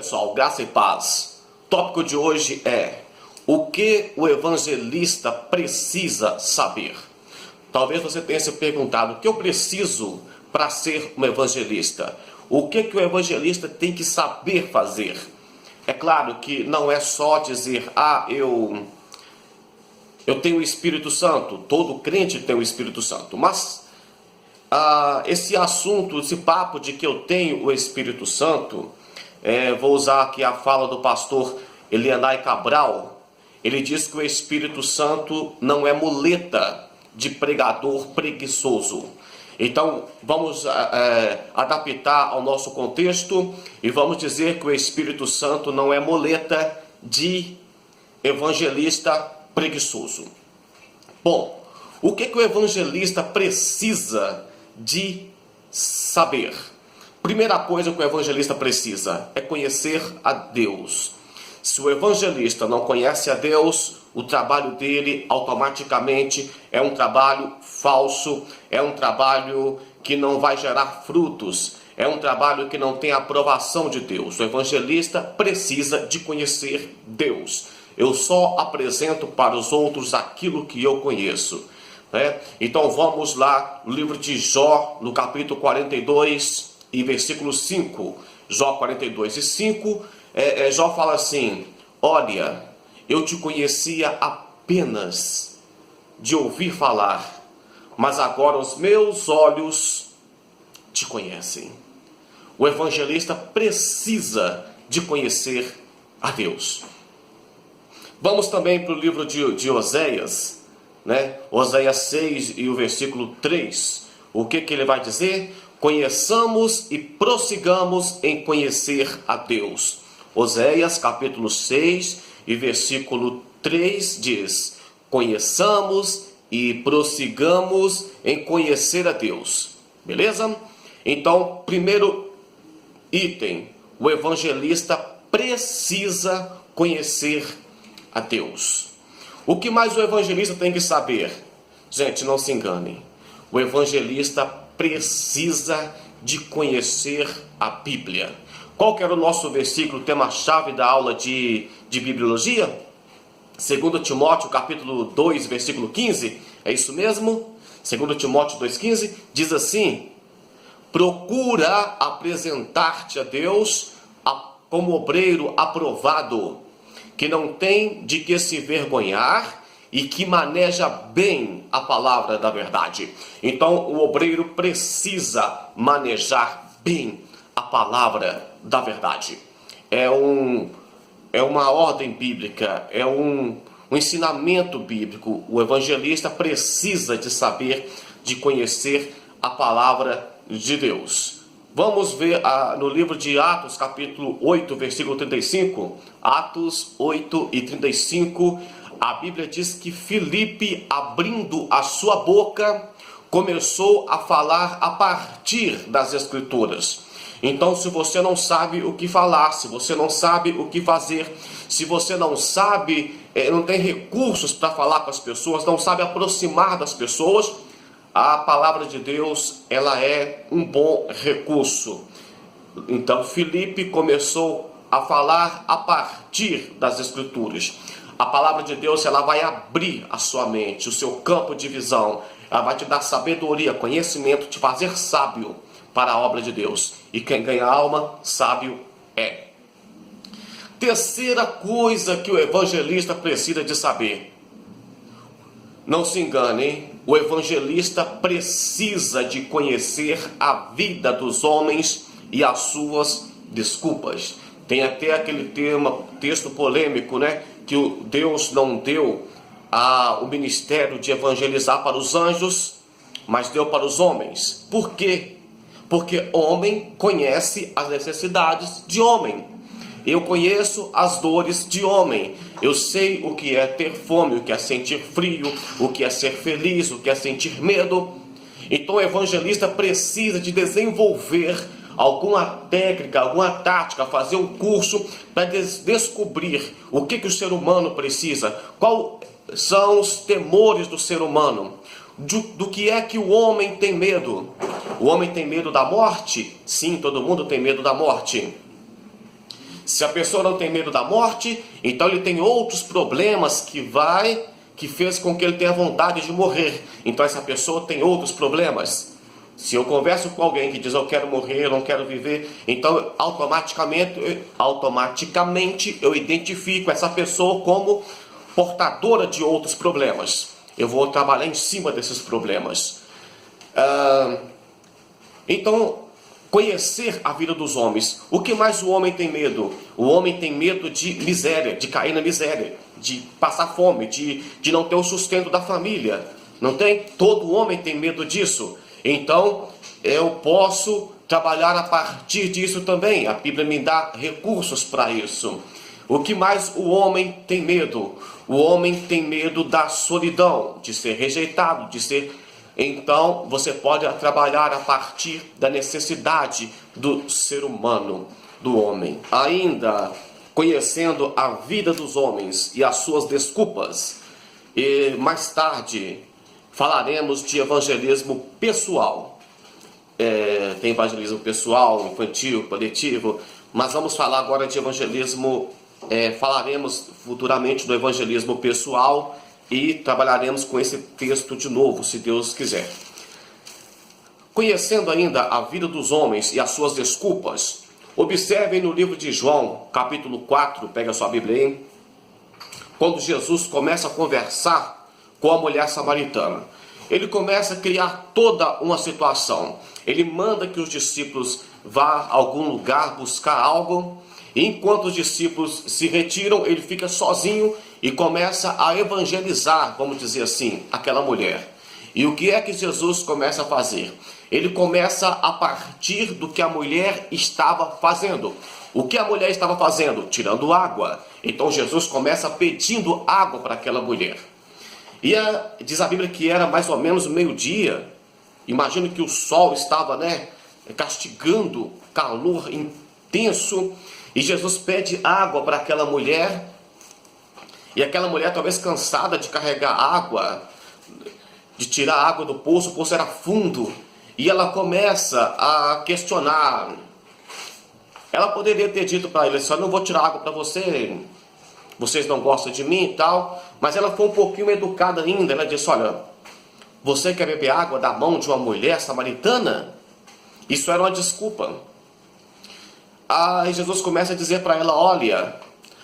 Pessoal, graça e paz. O tópico de hoje é: o que o evangelista precisa saber? Talvez você tenha se perguntado: o que eu preciso para ser um evangelista? O que o evangelista tem que saber fazer? É claro que não é só dizer: eu tenho o Espírito Santo. Todo crente tem o Espírito Santo. Mas esse assunto, esse papo de que eu tenho o Espírito Santo, vou usar aqui a fala do pastor Elianai Cabral. Ele diz que o Espírito Santo não é muleta de pregador preguiçoso. Então vamos adaptar ao nosso contexto e vamos dizer que o Espírito Santo não é muleta de evangelista preguiçoso. Bom, o que o evangelista precisa de saber? Primeira coisa que o evangelista precisa é conhecer a Deus. Se o evangelista não conhece a Deus, o trabalho dele automaticamente é um trabalho falso, é um trabalho que não vai gerar frutos, é um trabalho que não tem a aprovação de Deus. O evangelista precisa de conhecer Deus. Eu só apresento para os outros aquilo que eu conheço. Então vamos lá no livro de Jó, no capítulo 42 e versículo 5. Jó 42 e 5, Jó fala assim: olha, eu te conhecia apenas de ouvir falar, mas agora os meus olhos te conhecem. O evangelista precisa de conhecer a Deus. Vamos também para o livro de Oséias, Oséias 6 e o versículo 3. O que ele vai dizer? Conheçamos e prossigamos em conhecer a Deus. Oséias capítulo 6 e versículo 3 diz: conheçamos e prossigamos em conhecer a Deus. Beleza? Então, primeiro item: o evangelista precisa conhecer a Deus. O que mais o evangelista tem que saber? Gente, não se enganem. O evangelista precisa de conhecer a Bíblia. Qual que era o nosso versículo, tema-chave da aula de Bibliologia? 2 Timóteo capítulo 2, versículo 15. É isso mesmo? 2 Timóteo 2,15 diz assim: procura apresentar-te a Deus como obreiro aprovado, que não tem de que se vergonhar e que maneja bem a palavra da verdade. Então o obreiro precisa manejar bem a palavra da verdade. É uma ordem bíblica, é um ensinamento bíblico. O evangelista precisa de saber, de conhecer a palavra de Deus. Vamos ver no livro de Atos, capítulo 8, versículo 35. Atos 8 e 35, a Bíblia diz que Filipe, abrindo a sua boca, começou a falar a partir das Escrituras. Então, se você não sabe o que falar, se você não sabe o que fazer, se você não sabe, não tem recursos para falar com as pessoas, não sabe aproximar das pessoas, a palavra de Deus, ela é um bom recurso. Então, Filipe começou a falar a partir das Escrituras. A palavra de Deus, ela vai abrir a sua mente, o seu campo de visão. Ela vai te dar sabedoria, conhecimento, te fazer sábio para a obra de Deus. E quem ganha alma, sábio é. Terceira coisa que o evangelista precisa de saber. Não se engane, o evangelista precisa de conhecer a vida dos homens e as suas desculpas. Tem até aquele texto polêmico, que Deus não deu o ministério de evangelizar para os anjos, mas deu para os homens. Por quê? Porque homem conhece as necessidades de homem. Eu conheço as dores de homem. Eu sei o que é ter fome, o que é sentir frio, o que é ser feliz, o que é sentir medo. Então o evangelista precisa de desenvolver alguma técnica, alguma tática, fazer um curso para descobrir o que o ser humano precisa, quais são os temores do ser humano, do que é que o homem tem medo. O homem tem medo da morte? Sim, todo mundo tem medo da morte. Se a pessoa não tem medo da morte, então ele tem outros problemas que fez com que ele tenha vontade de morrer. Então essa pessoa tem outros problemas. Se eu converso com alguém que diz eu quero morrer, eu não quero viver, então automaticamente eu identifico essa pessoa como portadora de outros problemas. Eu vou trabalhar em cima desses problemas. Então, conhecer a vida dos homens. O que mais o homem tem medo? O homem tem medo de miséria, de cair na miséria, de passar fome, de não ter o sustento da família. Não tem? Todo homem tem medo disso. Então, eu posso trabalhar a partir disso também. A Bíblia me dá recursos para isso. O que mais o homem tem medo? O homem tem medo da solidão, de ser rejeitado, de ser... Então, você pode trabalhar a partir da necessidade do ser humano, do homem. Ainda, conhecendo a vida dos homens e as suas desculpas. E mais tarde, falaremos de evangelismo pessoal. Tem evangelismo pessoal, infantil, coletivo, mas vamos falar agora de evangelismo, falaremos futuramente do evangelismo pessoal e trabalharemos com esse texto de novo, se Deus quiser. Conhecendo ainda a vida dos homens e as suas desculpas, observem no livro de João, capítulo 4, pega a sua Bíblia aí, quando Jesus começa a conversar com a mulher samaritana. Ele começa a criar toda uma situação. Ele manda que os discípulos vá a algum lugar buscar algo, e enquanto os discípulos se retiram, ele fica sozinho e começa a evangelizar, vamos dizer assim, aquela mulher. E o que é que Jesus começa a fazer? Ele começa a partir do que a mulher estava fazendo. O que a mulher estava fazendo? Tirando água. Então Jesus começa pedindo água para aquela mulher. E diz a Bíblia que era mais ou menos meio-dia. Imagino que o sol estava, castigando, calor intenso. E Jesus pede água para aquela mulher. E aquela mulher, talvez cansada de carregar água, de tirar água do poço, o poço era fundo. E ela começa a questionar. Ela poderia ter dito para ele, só não vou tirar água para você, vocês não gostam de mim e tal. Mas ela foi um pouquinho educada ainda. Ela disse, olha, você quer beber água da mão de uma mulher samaritana? Isso era uma desculpa. Aí Jesus começa a dizer para ela, olha...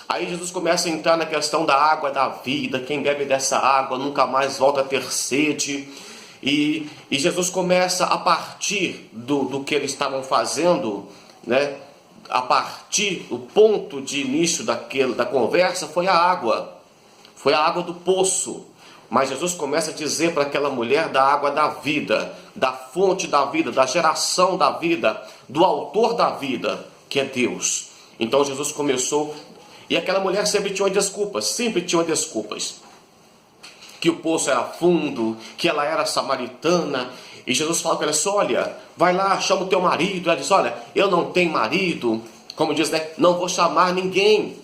Aí Jesus começa a entrar na questão da água da vida. Quem bebe dessa água nunca mais volta a ter sede. E Jesus começa a partir do que eles estavam fazendo, a partir, o ponto de início da conversa foi a água. Foi a água do poço. Mas Jesus começa a dizer para aquela mulher da água da vida, da fonte da vida, da geração da vida, do autor da vida, que é Deus. Então Jesus começou... E aquela mulher sempre tinha desculpas, que o poço era fundo, que ela era samaritana. E Jesus fala para ela assim, olha, vai lá, chama o teu marido. Ela diz, olha, eu não tenho marido. Como diz, não vou chamar ninguém.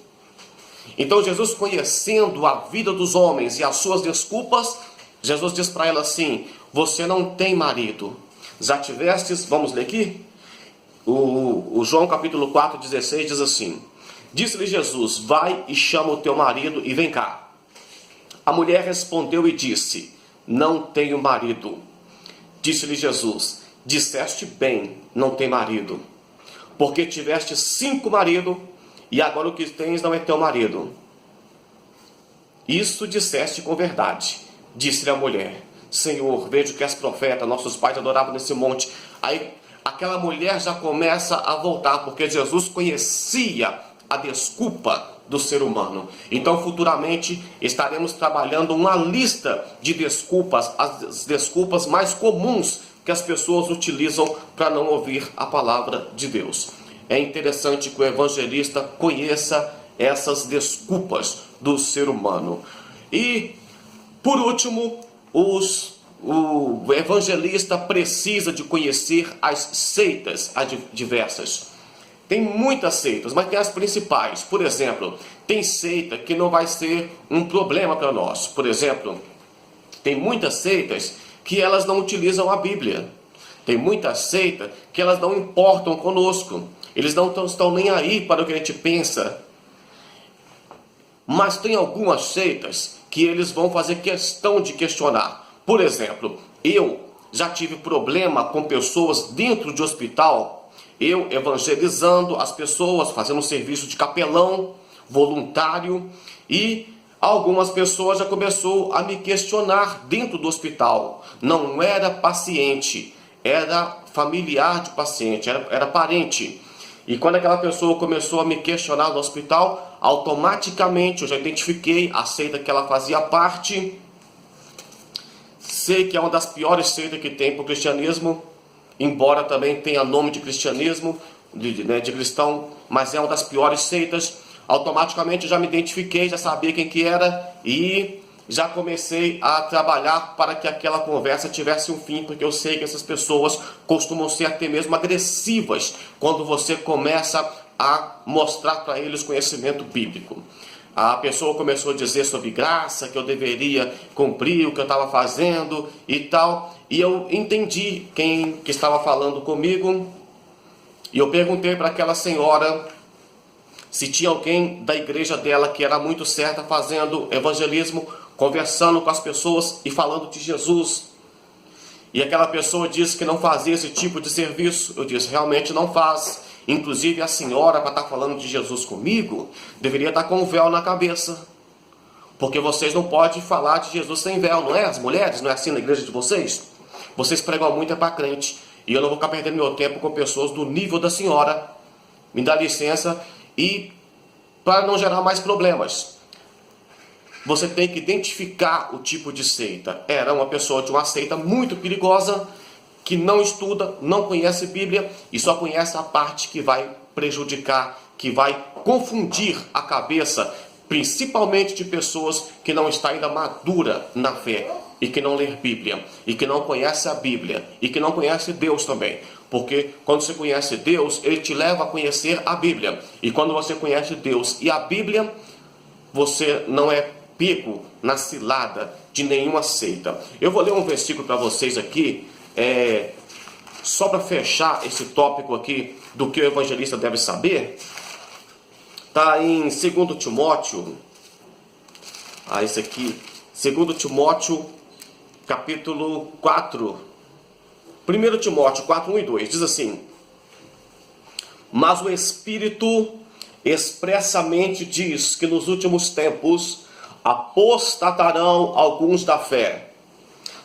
Então Jesus, conhecendo a vida dos homens e as suas desculpas, Jesus diz para ela assim, você não tem marido. Já tivestes, vamos ler aqui? O João capítulo 4, 16 diz assim, disse-lhe Jesus, vai e chama o teu marido e vem cá. A mulher respondeu e disse, não tenho marido. Disse-lhe Jesus, disseste bem, não tem marido. Porque tiveste 5 maridos, e agora o que tens não é teu marido. Isso disseste com verdade. Disse-lhe a mulher, Senhor, vejo que és profeta, nossos pais adoravam nesse monte. Aí aquela mulher já começa a voltar, porque Jesus conhecia a desculpa do ser humano. Então futuramente estaremos trabalhando uma lista de desculpas, as desculpas mais comuns que as pessoas utilizam para não ouvir a palavra de Deus. É interessante que o evangelista conheça essas desculpas do ser humano. E por último, o evangelista precisa de conhecer as seitas diversas. Tem muitas seitas, mas tem as principais. Por exemplo, tem seita que não vai ser um problema para nós. Por exemplo, tem muitas seitas que elas não utilizam a Bíblia. Tem muitas seitas que elas não importam conosco. Eles não estão nem aí para o que a gente pensa. Mas tem algumas seitas que eles vão fazer questão de questionar. Por exemplo, eu já tive problema com pessoas dentro de hospital, eu evangelizando as pessoas, fazendo um serviço de capelão, voluntário, e algumas pessoas já começou a me questionar dentro do hospital. Não era paciente, era familiar de paciente, era parente. E quando aquela pessoa começou a me questionar no hospital, automaticamente eu já identifiquei a seita que ela fazia parte. Sei que é uma das piores seitas que tem para o cristianismo, embora também tenha nome de cristianismo, de cristão, mas é uma das piores seitas. Automaticamente eu já me identifiquei, já sabia quem que era e já comecei a trabalhar para que aquela conversa tivesse um fim, porque eu sei que essas pessoas costumam ser até mesmo agressivas quando você começa a mostrar para eles conhecimento bíblico. A pessoa começou a dizer sobre graça, que eu deveria cumprir o que eu estava fazendo e tal, e eu entendi quem que estava falando comigo, e eu perguntei para aquela senhora se tinha alguém da igreja dela que era muito certa fazendo evangelismo, conversando com as pessoas e falando de Jesus. E aquela pessoa disse que não fazia esse tipo de serviço. Eu disse, realmente não faz. Inclusive a senhora, para estar falando de Jesus comigo, deveria estar com um véu na cabeça. Porque vocês não podem falar de Jesus sem véu, não é? As mulheres, não é assim na igreja de vocês? Vocês pregam muito para crente. E eu não vou ficar perdendo meu tempo com pessoas do nível da senhora. Me dá licença. E para não gerar mais problemas, você tem que identificar o tipo de seita. Era uma pessoa de uma seita muito perigosa, que não estuda, não conhece Bíblia e só conhece a parte que vai prejudicar, que vai confundir a cabeça, principalmente de pessoas que não estão ainda madura na fé e que não lê Bíblia, e que não conhece a Bíblia, e que não conhece Deus também. Porque quando você conhece Deus, Ele te leva a conhecer a Bíblia. E quando você conhece Deus e a Bíblia, você não é pego na cilada de nenhuma seita. Eu vou ler um versículo para vocês aqui, só para fechar esse tópico aqui do que o evangelista deve saber. Está em 2 Timóteo, esse aqui, 2 Timóteo, capítulo 4. 1 Timóteo 4, 1 e 2, diz assim: mas o Espírito expressamente diz que nos últimos tempos apostatarão alguns da fé,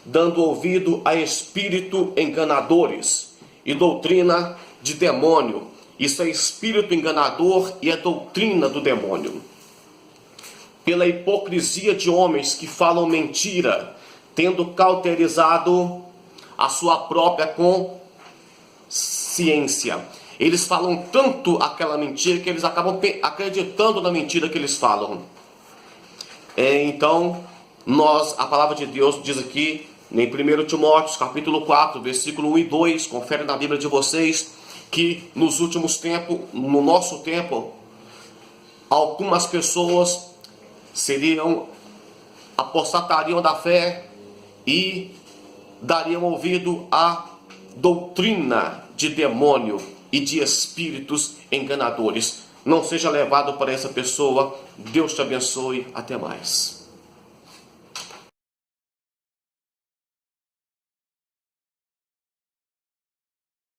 dando ouvido a espírito enganadores e doutrina de demônio. Isso é espírito enganador e é doutrina do demônio. Pela hipocrisia de homens que falam mentira, tendo cauterizado a sua própria consciência. Eles falam tanto aquela mentira que eles acabam acreditando na mentira que eles falam. Então, a palavra de Deus diz aqui, em 1 Timóteo, capítulo 4, versículo 1 e 2, confere na Bíblia de vocês, que nos últimos tempos, no nosso tempo, algumas pessoas apostatariam da fé e dariam ouvido à doutrina de demônio e de espíritos enganadores. Não seja levado por essa pessoa. Deus te abençoe. Até mais.